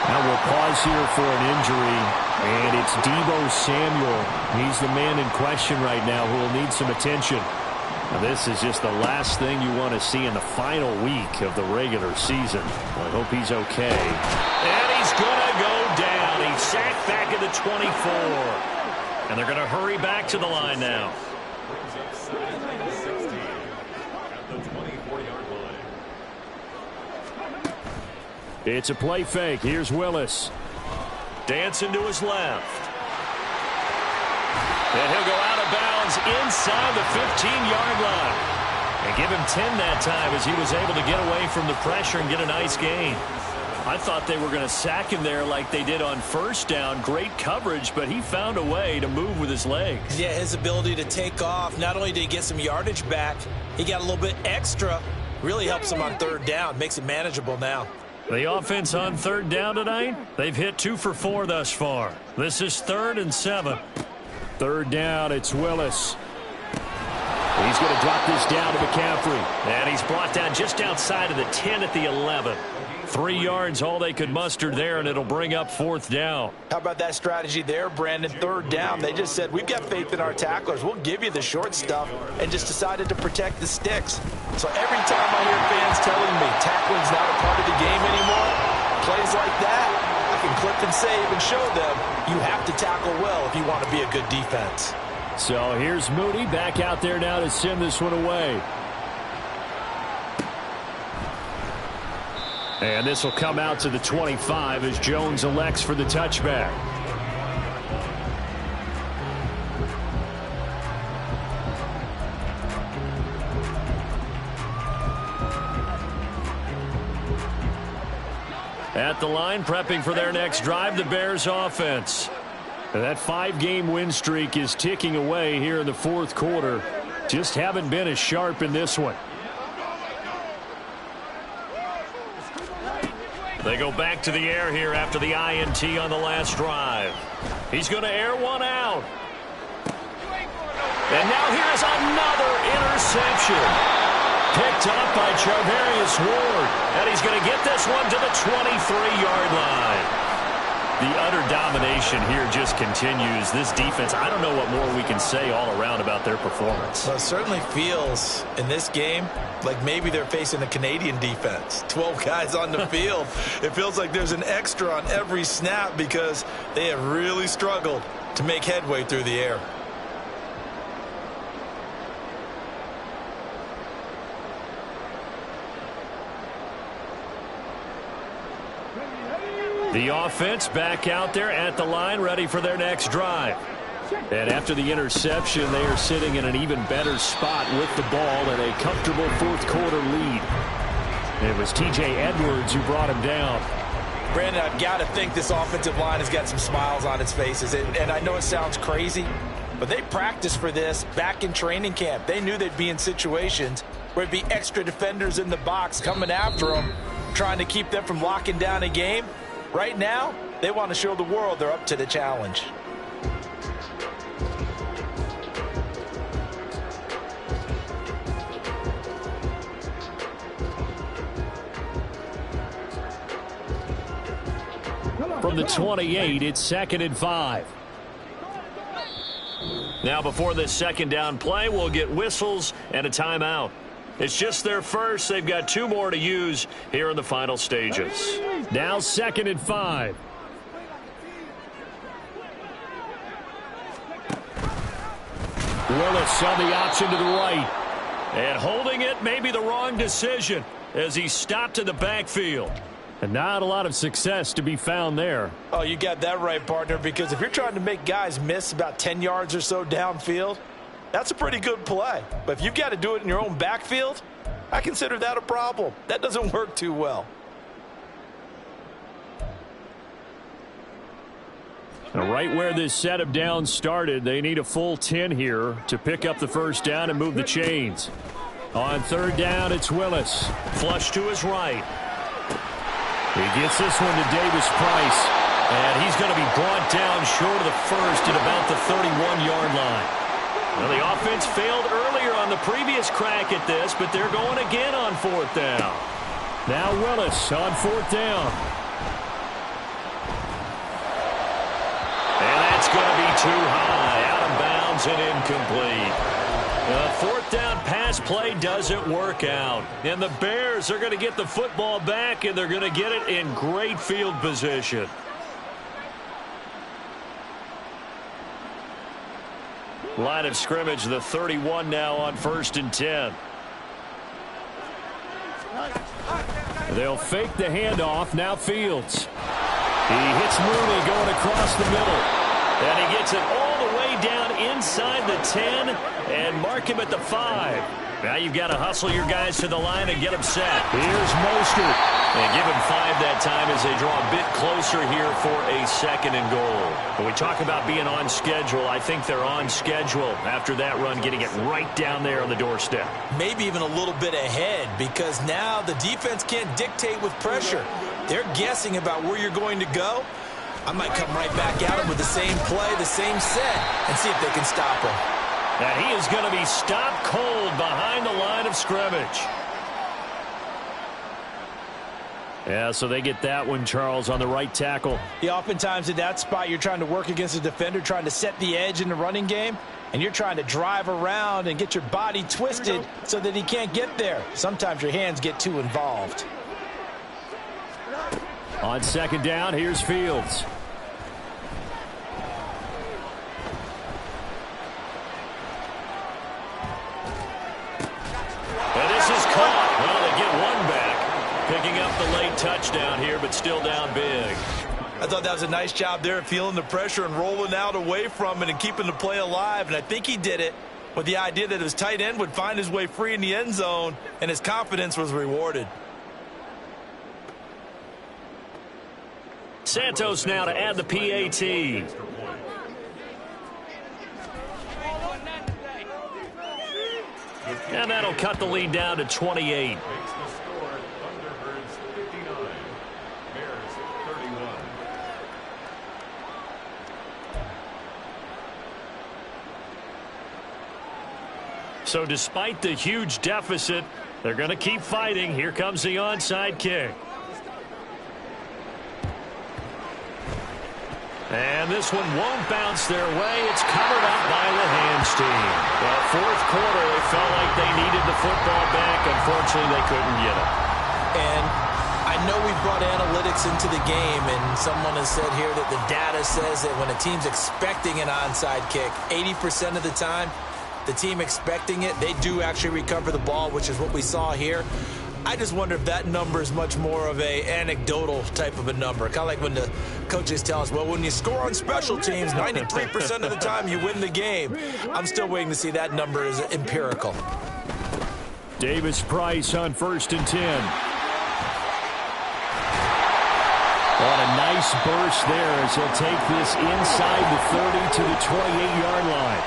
Now we'll pause here for an injury, and it's Deebo Samuel. He's the man in question right now who will need some attention. Now this is just the last thing you want to see in the final week of the regular season. I hope he's okay. And he's going to go down. He's sacked back at the 24. And they're going to hurry back to the line now. It's a play fake. Here's Willis. Dancing to his left. And he'll go out of bounds inside the 15-yard line. And give him 10 that time as he was able to get away from the pressure and get a nice gain. I thought they were going to sack him there like they did on 1st down. Great coverage, but he found a way to move with his legs. Yeah, his ability to take off. Not only did he get some yardage back, he got a little bit extra. Really helps him on 3rd down. Makes it manageable now. The offense on 3rd down tonight, they've hit 2 for 4 thus far. This is 3rd and 7. 3rd down, it's Willis. He's going to drop this down to McCaffrey. And he's brought down just outside of the 10 at the 11. 3 yards, all they could muster there, and it'll bring up 4th down. How about that strategy there, Brandon? 3rd down. They just said, we've got faith in our tacklers. We'll give you the short stuff, and just decided to protect the sticks. So every time I hear fans telling me tackling's not a part of the game anymore, plays like that, I can clip and save and show them you have to tackle well if you want to be a good defense. So here's Mooney back out there now to send this one away. And this will come out to the 25 as Jones elects for the touchback. At the line, prepping for their next drive, the Bears offense. And that 5-game win streak is ticking away here in the fourth quarter. Just haven't been as sharp in this one. They go back to the air here after the INT on the last drive. He's going to air one out. And now here's another interception. Picked up by Charvarius Ward. And he's going to get this one to the 23-yard line. The utter domination here just continues. This defense, I don't know what more we can say all around about their performance. Well, it certainly feels in this game like maybe they're facing a Canadian defense. 12 guys on the field. It feels like there's an extra on every snap because they have really struggled to make headway through the air. The offense back out there at the line, ready for their next drive. And after the interception, they are sitting in an even better spot with the ball and a comfortable fourth quarter lead. It was T.J. Edwards who brought him down. Brandon, I've got to think this offensive line has got some smiles on its faces. And I know it sounds crazy, but they practiced for this back in training camp. They knew they'd be in situations where it'd be extra defenders in the box coming after them, trying to keep them from locking down a game. Right now, they want to show the world they're up to the challenge. From the 28, it's 2nd and 5. Now before this second down play, we'll get whistles and a timeout. It's just their first. They've got 2 more to use here in the final stages. Now 2nd and 5. Willis on the option to the right. And holding it may be the wrong decision as he stopped in the backfield. And not a lot of success to be found there. Oh, you got that right, partner, because if you're trying to make guys miss about 10 yards or so downfield, that's a pretty good play. But if you've got to do it in your own backfield, I consider that a problem. That doesn't work too well. Now, right where this set of downs started, they need a full 10 here to pick up the first down and move the chains. On 3rd down, it's Willis. Flush to his right. He gets this one to Davis Price. And he's going to be brought down short of the first at about the 31-yard line. Well, the offense failed earlier on the previous crack at this, but they're going again on 4th down. Now Willis on 4th down. And that's going to be too high, out of bounds and incomplete. The 4th down pass play doesn't work out. And the Bears are going to get the football back, and they're going to get it in great field position. Line of scrimmage, the 31 now on 1st and 10. They'll fake the handoff. Now Fields. He hits Mooney going across the middle. And he gets it all the way down inside the 10 and mark him at the 5. Now you've got to hustle your guys to the line and get them set. Here's Mostert. And give him 5 that time as they draw a bit closer here for a 2nd and goal. When we talk about being on schedule, I think they're on schedule after that run, getting it right down there on the doorstep. Maybe even a little bit ahead because now the defense can't dictate with pressure. They're guessing about where you're going to go. I might come right back at him with the same play, the same set, and see if they can stop him. And he is going to be stopped cold behind the line of scrimmage. Yeah, so they get that one, Charles, on the right tackle. Yeah, oftentimes in that spot, you're trying to work against a defender, trying to set the edge in the running game, and you're trying to drive around and get your body twisted so that he can't get there. Sometimes your hands get too involved. On 2nd down, here's Fields. touchdown here, but still down big. I thought that was a nice job there, feeling the pressure and rolling out away from it and keeping the play alive. And I think he did it with the idea that his tight end would find his way free in the end zone, and his confidence was rewarded. Santos now to add the PAT. And that'll cut the lead down to 28. Makes the score Thunderbirds 59, Bears 31. So despite the huge deficit, they're going to keep fighting. Here comes the onside kick. And this one won't bounce their way. It's covered up by the Hams team. Well, fourth quarter, they felt like they needed the football back. Unfortunately, they couldn't get it. And I know we brought analytics into the game, and someone has said here that the data says that when a team's expecting an onside kick, 80% of the time, the team expecting it, they do actually recover the ball, which is what we saw here. I just wonder if that number is much more of a anecdotal type of a number. Kind of like when the coaches tell us, well, when you score on special teams, 93% of the time you win the game. I'm still waiting to see that number is empirical. Davis Price on 1st and 10. What a nice burst there as he'll take this inside the 30 to the 28-yard line.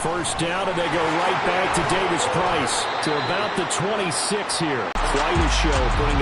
First down, and they go right back to Davis Price to about the 26 here. Quite a show, putting